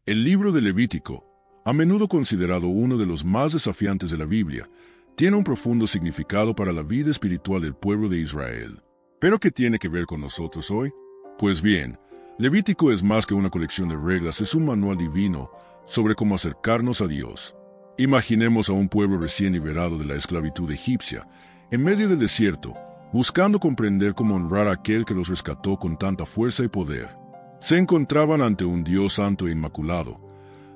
El libro de Levítico, a menudo considerado uno de los más desafiantes de la Biblia, tiene un profundo significado para la vida espiritual del pueblo de Israel. ¿Pero qué tiene que ver con nosotros hoy? Pues bien, Levítico es más que una colección de reglas, es un manual divino sobre cómo acercarnos a Dios. Imaginemos a un pueblo recién liberado de la esclavitud egipcia, en medio del desierto, buscando comprender cómo honrar a aquel que los rescató con tanta fuerza y poder. Se encontraban ante un Dios santo e inmaculado,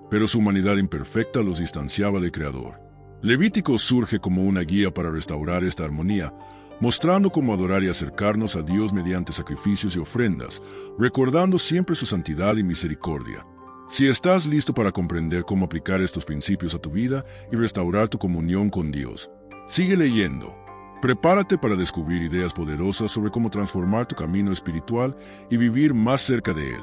pero su humanidad imperfecta los distanciaba del Creador. Levítico surge como una guía para restaurar esta armonía, mostrando cómo adorar y acercarnos a Dios mediante sacrificios y ofrendas, recordando siempre su santidad y misericordia. Si estás listo para comprender cómo aplicar estos principios a tu vida y restaurar tu comunión con Dios, sigue leyendo. Prepárate para descubrir ideas poderosas sobre cómo transformar tu camino espiritual y vivir más cerca de Él.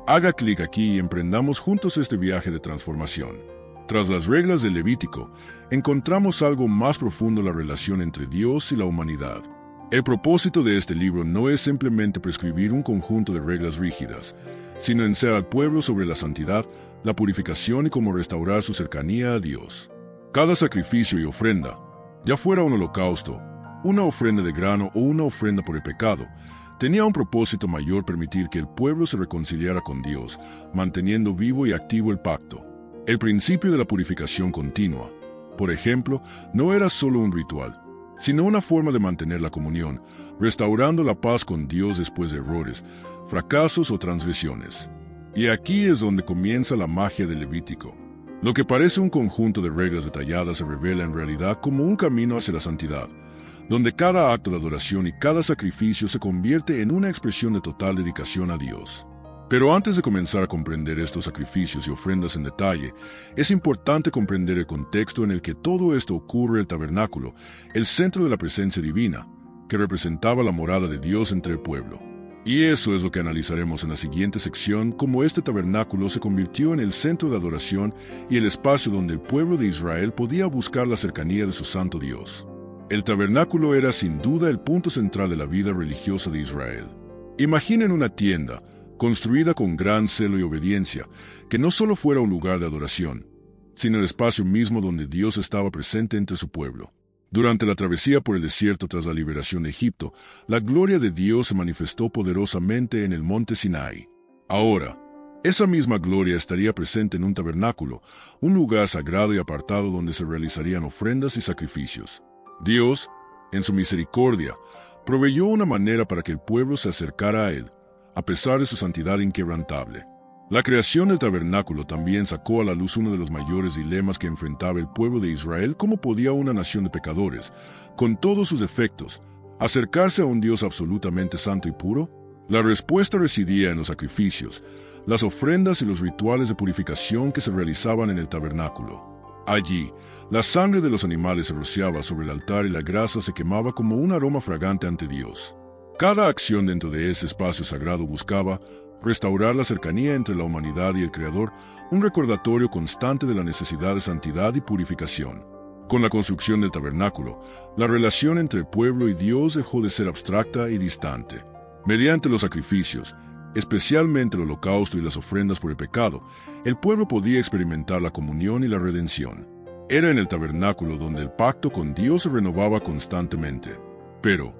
Haga clic aquí y emprendamos juntos este viaje de transformación. Tras las reglas del Levítico, encontramos algo más profundo en la relación entre Dios y la humanidad. El propósito de este libro no es simplemente prescribir un conjunto de reglas rígidas, sino enseñar al pueblo sobre la santidad, la purificación y cómo restaurar su cercanía a Dios. Cada sacrificio y ofrenda, ya fuera un holocausto, una ofrenda de grano o una ofrenda por el pecado, tenía un propósito mayor: permitir que el pueblo se reconciliara con Dios, manteniendo vivo y activo el pacto. El principio de la purificación continua, por ejemplo, no era solo un ritual, sino una forma de mantener la comunión, restaurando la paz con Dios después de errores, fracasos o transgresiones. Y aquí es donde comienza la magia del Levítico. Lo que parece un conjunto de reglas detalladas se revela en realidad como un camino hacia la santidad, donde cada acto de adoración y cada sacrificio se convierte en una expresión de total dedicación a Dios. Pero antes de comenzar a comprender estos sacrificios y ofrendas en detalle, es importante comprender el contexto en el que todo esto ocurre: el tabernáculo, el centro de la presencia divina, que representaba la morada de Dios entre el pueblo. Y eso es lo que analizaremos en la siguiente sección: cómo este tabernáculo se convirtió en el centro de adoración y el espacio donde el pueblo de Israel podía buscar la cercanía de su santo Dios. El tabernáculo era sin duda el punto central de la vida religiosa de Israel. Imaginen una tienda, construida con gran celo y obediencia, que no solo fuera un lugar de adoración, sino el espacio mismo donde Dios estaba presente entre su pueblo. Durante la travesía por el desierto tras la liberación de Egipto, la gloria de Dios se manifestó poderosamente en el monte Sinai. Ahora, esa misma gloria estaría presente en un tabernáculo, un lugar sagrado y apartado donde se realizarían ofrendas y sacrificios. Dios, en su misericordia, proveyó una manera para que el pueblo se acercara a Él, a pesar de su santidad inquebrantable. La creación del tabernáculo también sacó a la luz uno de los mayores dilemas que enfrentaba el pueblo de Israel: cómo podía una nación de pecadores, con todos sus defectos, acercarse a un Dios absolutamente santo y puro. La respuesta residía en los sacrificios, las ofrendas y los rituales de purificación que se realizaban en el tabernáculo. Allí, la sangre de los animales se rociaba sobre el altar y la grasa se quemaba como un aroma fragante ante Dios. Cada acción dentro de ese espacio sagrado buscaba restaurar la cercanía entre la humanidad y el Creador, un recordatorio constante de la necesidad de santidad y purificación. Con la construcción del tabernáculo, la relación entre el pueblo y Dios dejó de ser abstracta y distante. Mediante los sacrificios, especialmente el holocausto y las ofrendas por el pecado, el pueblo podía experimentar la comunión y la redención. Era en el tabernáculo donde el pacto con Dios se renovaba constantemente. Pero,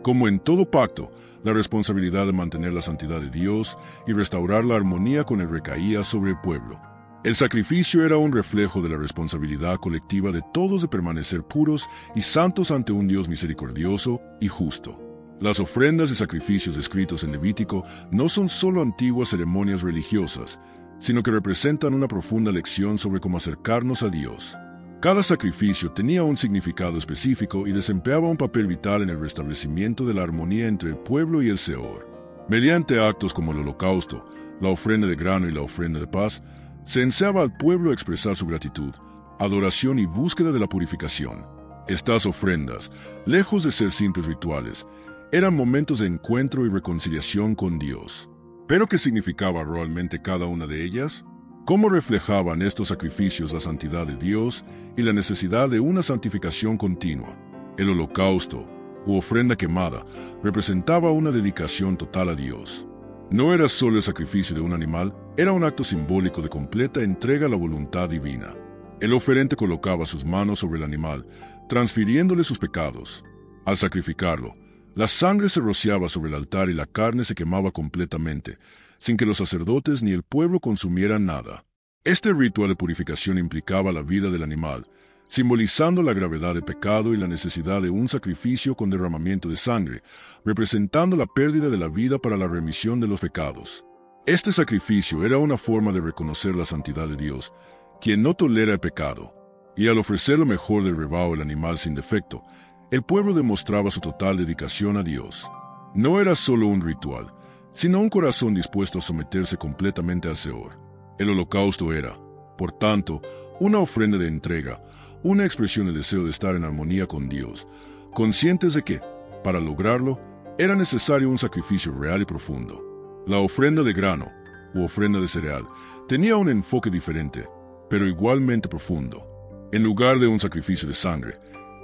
como en todo pacto, la responsabilidad de mantener la santidad de Dios y restaurar la armonía con Él recaía sobre el pueblo. El sacrificio era un reflejo de la responsabilidad colectiva de todos de permanecer puros y santos ante un Dios misericordioso y justo. Las ofrendas y sacrificios descritos en Levítico no son solo antiguas ceremonias religiosas, sino que representan una profunda lección sobre cómo acercarnos a Dios. Cada sacrificio tenía un significado específico y desempeñaba un papel vital en el restablecimiento de la armonía entre el pueblo y el Señor. Mediante actos como el holocausto, la ofrenda de grano y la ofrenda de paz, se enseñaba al pueblo a expresar su gratitud, adoración y búsqueda de la purificación. Estas ofrendas, lejos de ser simples rituales, eran momentos de encuentro y reconciliación con Dios. ¿Pero qué significaba realmente cada una de ellas? ¿Cómo reflejaban estos sacrificios la santidad de Dios y la necesidad de una santificación continua? El holocausto, u ofrenda quemada, representaba una dedicación total a Dios. No era solo el sacrificio de un animal, era un acto simbólico de completa entrega a la voluntad divina. El oferente colocaba sus manos sobre el animal, transfiriéndole sus pecados. Al sacrificarlo, la sangre se rociaba sobre el altar y la carne se quemaba completamente, sin que los sacerdotes ni el pueblo consumieran nada. Este ritual de purificación implicaba la vida del animal, simbolizando la gravedad del pecado y la necesidad de un sacrificio con derramamiento de sangre, representando la pérdida de la vida para la remisión de los pecados. Este sacrificio era una forma de reconocer la santidad de Dios, quien no tolera el pecado, y al ofrecer lo mejor del rebaño el animal sin defecto, el pueblo demostraba su total dedicación a Dios. No era solo un ritual, sino un corazón dispuesto a someterse completamente al Señor. El holocausto era, por tanto, una ofrenda de entrega, una expresión del deseo de estar en armonía con Dios, conscientes de que, para lograrlo, era necesario un sacrificio real y profundo. La ofrenda de grano, u ofrenda de cereal, tenía un enfoque diferente, pero igualmente profundo. En lugar de un sacrificio de sangre,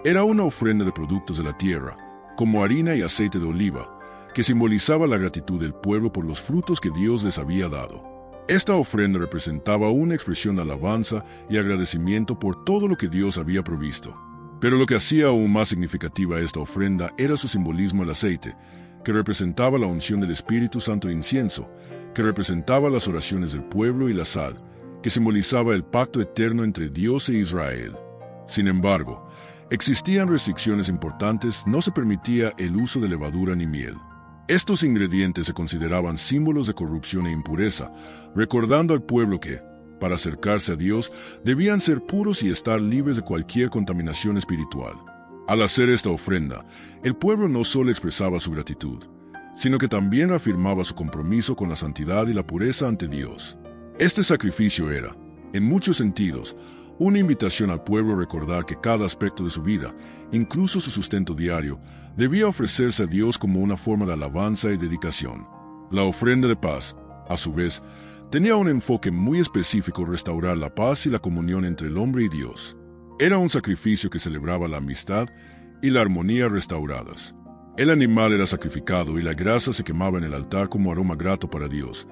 era una ofrenda de productos de la tierra, como harina y aceite de oliva, que simbolizaba la gratitud del pueblo por los frutos que Dios les había dado. Esta ofrenda representaba una expresión de alabanza y agradecimiento por todo lo que Dios había provisto. Pero lo que hacía aún más significativa esta ofrenda era su simbolismo el aceite, que representaba la unción del Espíritu Santo e incienso, que representaba las oraciones del pueblo, y la sal, que simbolizaba el pacto eterno entre Dios e Israel. Sin embargo, existían restricciones importantes. No se permitía el uso de levadura ni miel. Estos ingredientes se consideraban símbolos de corrupción e impureza, recordando al pueblo que, para acercarse a Dios, debían ser puros y estar libres de cualquier contaminación espiritual. Al hacer esta ofrenda, el pueblo no solo expresaba su gratitud, sino que también afirmaba su compromiso con la santidad y la pureza ante Dios. Este sacrificio era, en muchos sentidos, una invitación al pueblo a recordar que cada aspecto de su vida, incluso su sustento diario, debía ofrecerse a Dios como una forma de alabanza y dedicación. La ofrenda de paz, a su vez, tenía un enfoque muy específico: restaurar la paz y la comunión entre el hombre y Dios. Era un sacrificio que celebraba la amistad y la armonía restauradas. El animal era sacrificado y la grasa se quemaba en el altar como aroma grato para Dios,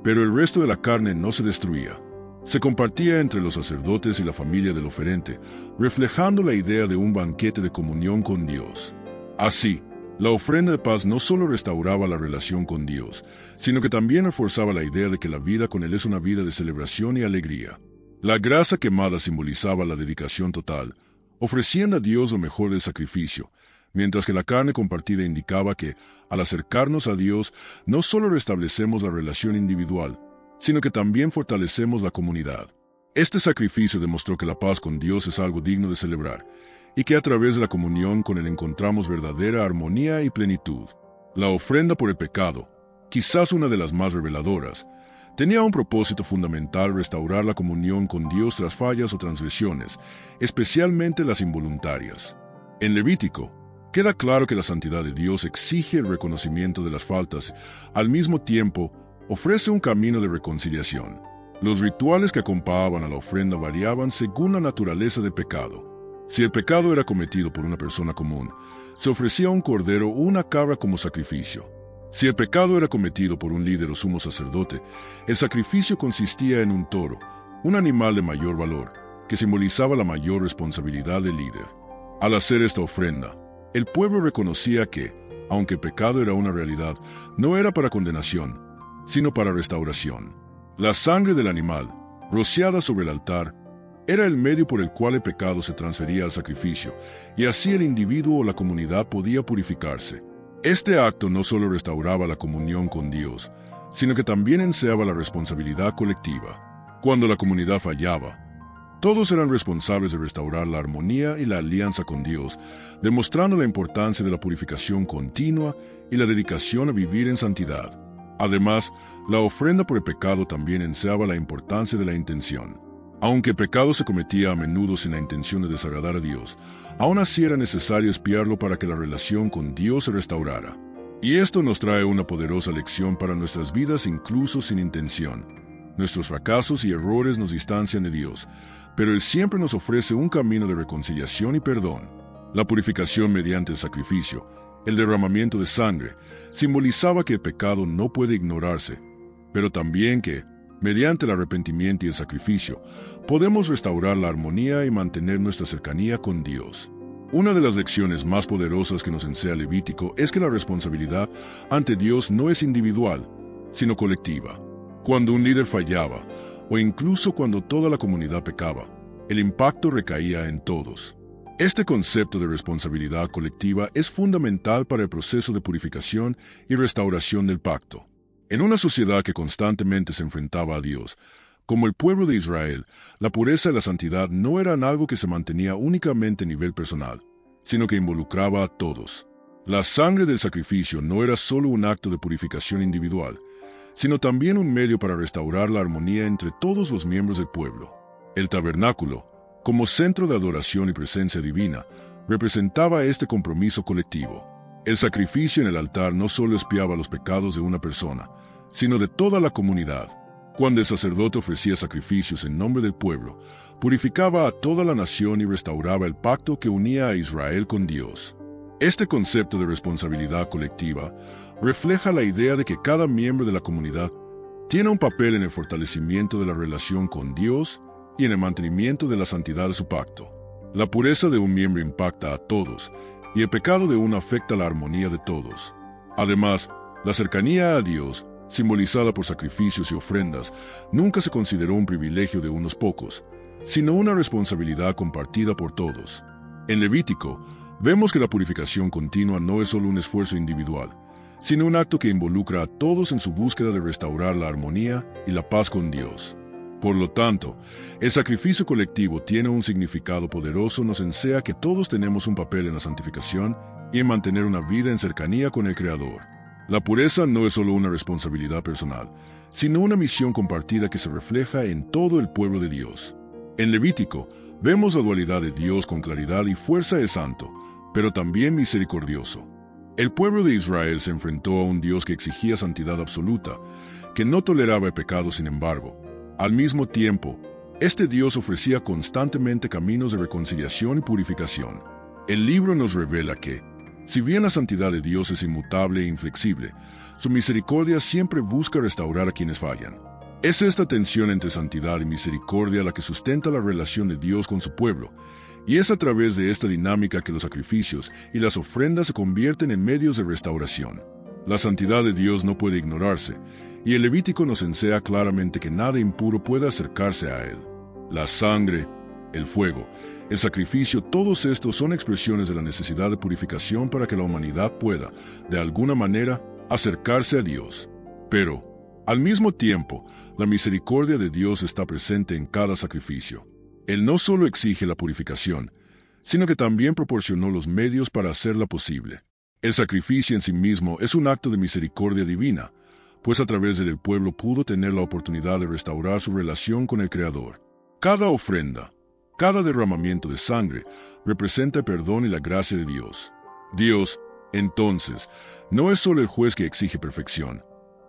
pero el resto de la carne no se destruía. Se compartía entre los sacerdotes y la familia del oferente, reflejando la idea de un banquete de comunión con Dios. Así, la ofrenda de paz no solo restauraba la relación con Dios, sino que también reforzaba la idea de que la vida con Él es una vida de celebración y alegría. La grasa quemada simbolizaba la dedicación total, ofreciendo a Dios lo mejor del sacrificio, mientras que la carne compartida indicaba que, al acercarnos a Dios, no solo restablecemos la relación individual, sino que también fortalecemos la comunidad. Este sacrificio demostró que la paz con Dios es algo digno de celebrar, y que a través de la comunión con Él encontramos verdadera armonía y plenitud. La ofrenda por el pecado, quizás una de las más reveladoras, tenía un propósito fundamental: restaurar la comunión con Dios tras fallas o transgresiones, especialmente las involuntarias. En Levítico, queda claro que la santidad de Dios exige el reconocimiento de las faltas, al mismo tiempo ofrece un camino de reconciliación. Los rituales que acompañaban a la ofrenda variaban según la naturaleza del pecado. Si el pecado era cometido por una persona común, se ofrecía un cordero o una cabra como sacrificio. Si el pecado era cometido por un líder o sumo sacerdote, el sacrificio consistía en un toro, un animal de mayor valor, que simbolizaba la mayor responsabilidad del líder. Al hacer esta ofrenda, el pueblo reconocía que, aunque el pecado era una realidad, no era para condenación, sino para restauración. La sangre del animal, rociada sobre el altar, era el medio por el cual el pecado se transfería al sacrificio, y así el individuo o la comunidad podía purificarse. Este acto no solo restauraba la comunión con Dios, sino que también enseñaba la responsabilidad colectiva. Cuando la comunidad fallaba, todos eran responsables de restaurar la armonía y la alianza con Dios, demostrando la importancia de la purificación continua y la dedicación a vivir en santidad. Además, la ofrenda por el pecado también enseñaba la importancia de la intención. Aunque el pecado se cometía a menudo sin la intención de desagradar a Dios, aún así era necesario expiarlo para que la relación con Dios se restaurara. Y esto nos trae una poderosa lección para nuestras vidas incluso sin intención. Nuestros fracasos y errores nos distancian de Dios, pero Él siempre nos ofrece un camino de reconciliación y perdón. La purificación mediante el sacrificio El derramamiento de sangre simbolizaba que el pecado no puede ignorarse, pero también que, mediante el arrepentimiento y el sacrificio, podemos restaurar la armonía y mantener nuestra cercanía con Dios. Una de las lecciones más poderosas que nos enseña Levítico es que la responsabilidad ante Dios no es individual, sino colectiva. Cuando un líder fallaba, o incluso cuando toda la comunidad pecaba, el impacto recaía en todos. Este concepto de responsabilidad colectiva es fundamental para el proceso de purificación y restauración del pacto. En una sociedad que constantemente se enfrentaba a Dios, como el pueblo de Israel, la pureza y la santidad no eran algo que se mantenía únicamente a nivel personal, sino que involucraba a todos. La sangre del sacrificio no era solo un acto de purificación individual, sino también un medio para restaurar la armonía entre todos los miembros del pueblo. El tabernáculo, como centro de adoración y presencia divina, representaba este compromiso colectivo. El sacrificio en el altar no solo expiaba los pecados de una persona, sino de toda la comunidad. Cuando el sacerdote ofrecía sacrificios en nombre del pueblo, purificaba a toda la nación y restauraba el pacto que unía a Israel con Dios. Este concepto de responsabilidad colectiva refleja la idea de que cada miembro de la comunidad tiene un papel en el fortalecimiento de la relación con Dios y en el mantenimiento de la santidad de su pacto. La pureza de un miembro impacta a todos, y el pecado de uno afecta la armonía de todos. Además, la cercanía a Dios, simbolizada por sacrificios y ofrendas, nunca se consideró un privilegio de unos pocos, sino una responsabilidad compartida por todos. En Levítico, vemos que la purificación continua no es solo un esfuerzo individual, sino un acto que involucra a todos en su búsqueda de restaurar la armonía y la paz con Dios. Por lo tanto, el sacrificio colectivo tiene un significado poderoso, nos enseña que todos tenemos un papel en la santificación y en mantener una vida en cercanía con el Creador. La pureza no es solo una responsabilidad personal, sino una misión compartida que se refleja en todo el pueblo de Dios. En Levítico, vemos la dualidad de Dios con claridad y fuerza es santo, pero también misericordioso. El pueblo de Israel se enfrentó a un Dios que exigía santidad absoluta, que no toleraba el pecado, sin embargo. Al mismo tiempo, este Dios ofrecía constantemente caminos de reconciliación y purificación. El libro nos revela que, si bien la santidad de Dios es inmutable e inflexible, su misericordia siempre busca restaurar a quienes fallan. Es esta tensión entre santidad y misericordia la que sustenta la relación de Dios con su pueblo, y es a través de esta dinámica que los sacrificios y las ofrendas se convierten en medios de restauración. La santidad de Dios no puede ignorarse, y el Levítico nos enseña claramente que nada impuro puede acercarse a él. La sangre, el fuego, el sacrificio, todos estos son expresiones de la necesidad de purificación para que la humanidad pueda, de alguna manera, acercarse a Dios. Pero, al mismo tiempo, la misericordia de Dios está presente en cada sacrificio. Él no solo exige la purificación, sino que también proporcionó los medios para hacerla posible. El sacrificio en sí mismo es un acto de misericordia divina, pues a través del pueblo pudo tener la oportunidad de restaurar su relación con el Creador. Cada ofrenda, cada derramamiento de sangre, representa el perdón y la gracia de Dios. Dios, entonces, no es solo el juez que exige perfección,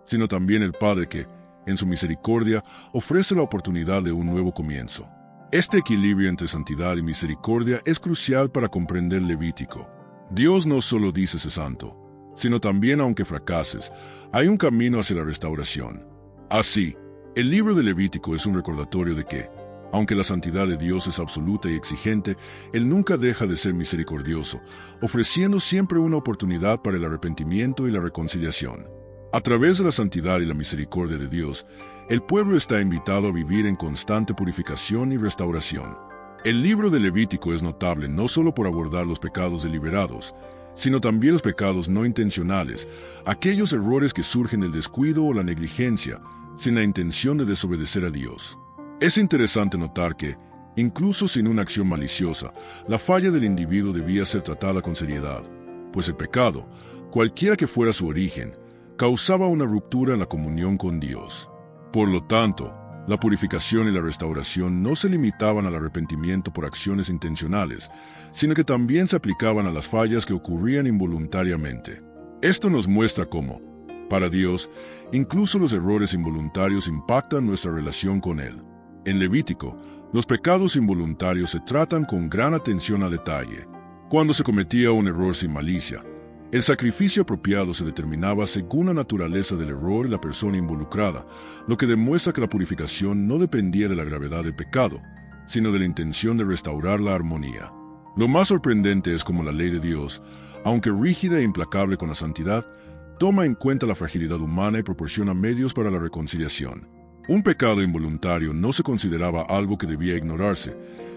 sino también el Padre que, en su misericordia, ofrece la oportunidad de un nuevo comienzo. Este equilibrio entre santidad y misericordia es crucial para comprender Levítico. Dios no solo dice sé santo, sino también, aunque fracases, hay un camino hacia la restauración. Así, el libro de Levítico es un recordatorio de que, aunque la santidad de Dios es absoluta y exigente, Él nunca deja de ser misericordioso, ofreciendo siempre una oportunidad para el arrepentimiento y la reconciliación. A través de la santidad y la misericordia de Dios, el pueblo está invitado a vivir en constante purificación y restauración. El libro de Levítico es notable no solo por abordar los pecados deliberados, sino también los pecados no intencionales, aquellos errores que surgen del descuido o la negligencia, sin la intención de desobedecer a Dios. Es interesante notar que, incluso sin una acción maliciosa, la falla del individuo debía ser tratada con seriedad, pues el pecado, cualquiera que fuera su origen, causaba una ruptura en la comunión con Dios. Por lo tanto, la purificación y la restauración no se limitaban al arrepentimiento por acciones intencionales, sino que también se aplicaban a las fallas que ocurrían involuntariamente. Esto nos muestra cómo, para Dios, incluso los errores involuntarios impactan nuestra relación con Él. En Levítico, los pecados involuntarios se tratan con gran atención al detalle. Cuando se cometía un error sin malicia, El sacrificio apropiado se determinaba según la naturaleza del error y la persona involucrada, lo que demuestra que la purificación no dependía de la gravedad del pecado, sino de la intención de restaurar la armonía. Lo más sorprendente es cómo la ley de Dios, aunque rígida e implacable con la santidad, toma en cuenta la fragilidad humana y proporciona medios para la reconciliación. Un pecado involuntario no se consideraba algo que debía ignorarse,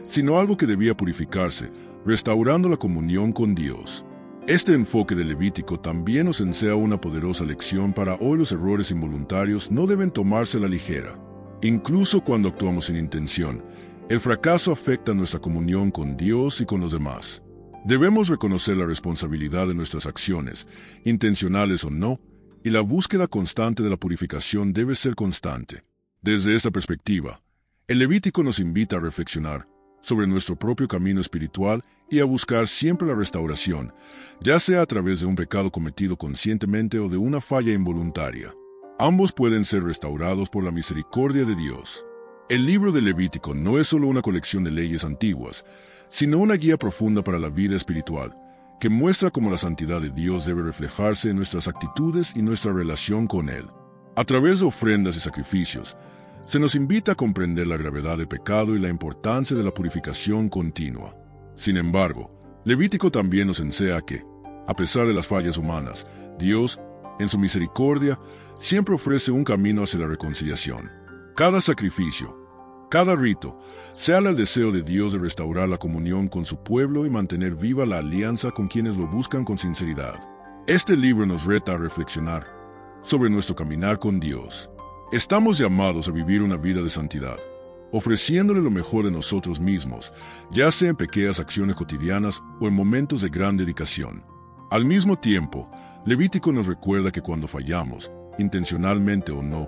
sino algo que debía purificarse, restaurando la comunión con Dios. Este enfoque de Levítico también nos enseña una poderosa lección para hoy. Los errores involuntarios no deben tomarse a la ligera. Incluso cuando actuamos sin intención, el fracaso afecta nuestra comunión con Dios y con los demás. Debemos reconocer la responsabilidad de nuestras acciones, intencionales o no, y la búsqueda constante de la purificación debe ser constante. Desde esta perspectiva, el Levítico nos invita a reflexionar sobre nuestro propio camino espiritual y a buscar siempre la restauración, ya sea a través de un pecado cometido conscientemente o de una falla involuntaria. Ambos pueden ser restaurados por la misericordia de Dios. El libro de Levítico no es solo una colección de leyes antiguas, sino una guía profunda para la vida espiritual, que muestra cómo la santidad de Dios debe reflejarse en nuestras actitudes y nuestra relación con Él. A través de ofrendas y sacrificios, se nos invita a comprender la gravedad del pecado y la importancia de la purificación continua. Sin embargo, Levítico también nos enseña que, a pesar de las fallas humanas, Dios, en su misericordia, siempre ofrece un camino hacia la reconciliación. Cada sacrificio, cada rito, señala el deseo de Dios de restaurar la comunión con su pueblo y mantener viva la alianza con quienes lo buscan con sinceridad. Este libro nos reta a reflexionar sobre nuestro caminar con Dios. Estamos llamados a vivir una vida de santidad, ofreciéndole lo mejor de nosotros mismos, ya sea en pequeñas acciones cotidianas o en momentos de gran dedicación. Al mismo tiempo, Levítico nos recuerda que cuando fallamos, intencionalmente o no,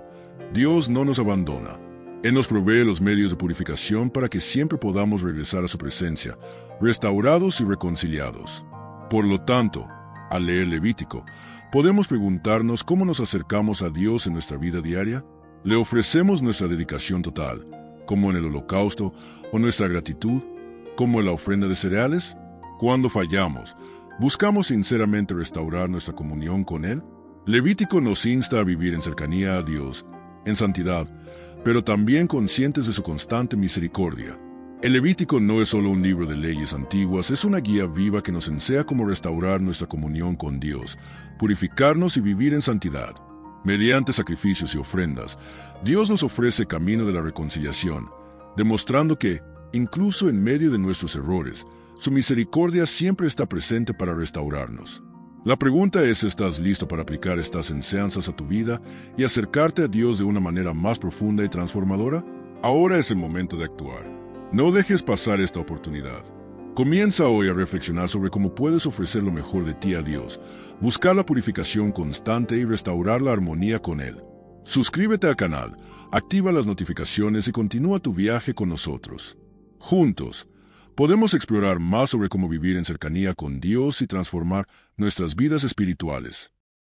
Dios no nos abandona. Él nos provee los medios de purificación para que siempre podamos regresar a su presencia, restaurados y reconciliados. Por lo tanto, al leer Levítico, podemos preguntarnos cómo nos acercamos a Dios en nuestra vida diaria. ¿Le ofrecemos nuestra dedicación total, como en el holocausto, o nuestra gratitud, como en la ofrenda de cereales? Cuando fallamos, ¿buscamos sinceramente restaurar nuestra comunión con Él? Levítico nos insta a vivir en cercanía a Dios, en santidad, pero también conscientes de su constante misericordia. El Levítico no es solo un libro de leyes antiguas, es una guía viva que nos enseña cómo restaurar nuestra comunión con Dios, purificarnos y vivir en santidad. Mediante sacrificios y ofrendas, Dios nos ofrece camino de la reconciliación, demostrando que, incluso en medio de nuestros errores, su misericordia siempre está presente para restaurarnos. La pregunta es, ¿estás listo para aplicar estas enseñanzas a tu vida y acercarte a Dios de una manera más profunda y transformadora? Ahora es el momento de actuar. No dejes pasar esta oportunidad. Comienza hoy a reflexionar sobre cómo puedes ofrecer lo mejor de ti a Dios, buscar la purificación constante y restaurar la armonía con Él. Suscríbete al canal, activa las notificaciones y continúa tu viaje con nosotros. Juntos, podemos explorar más sobre cómo vivir en cercanía con Dios y transformar nuestras vidas espirituales.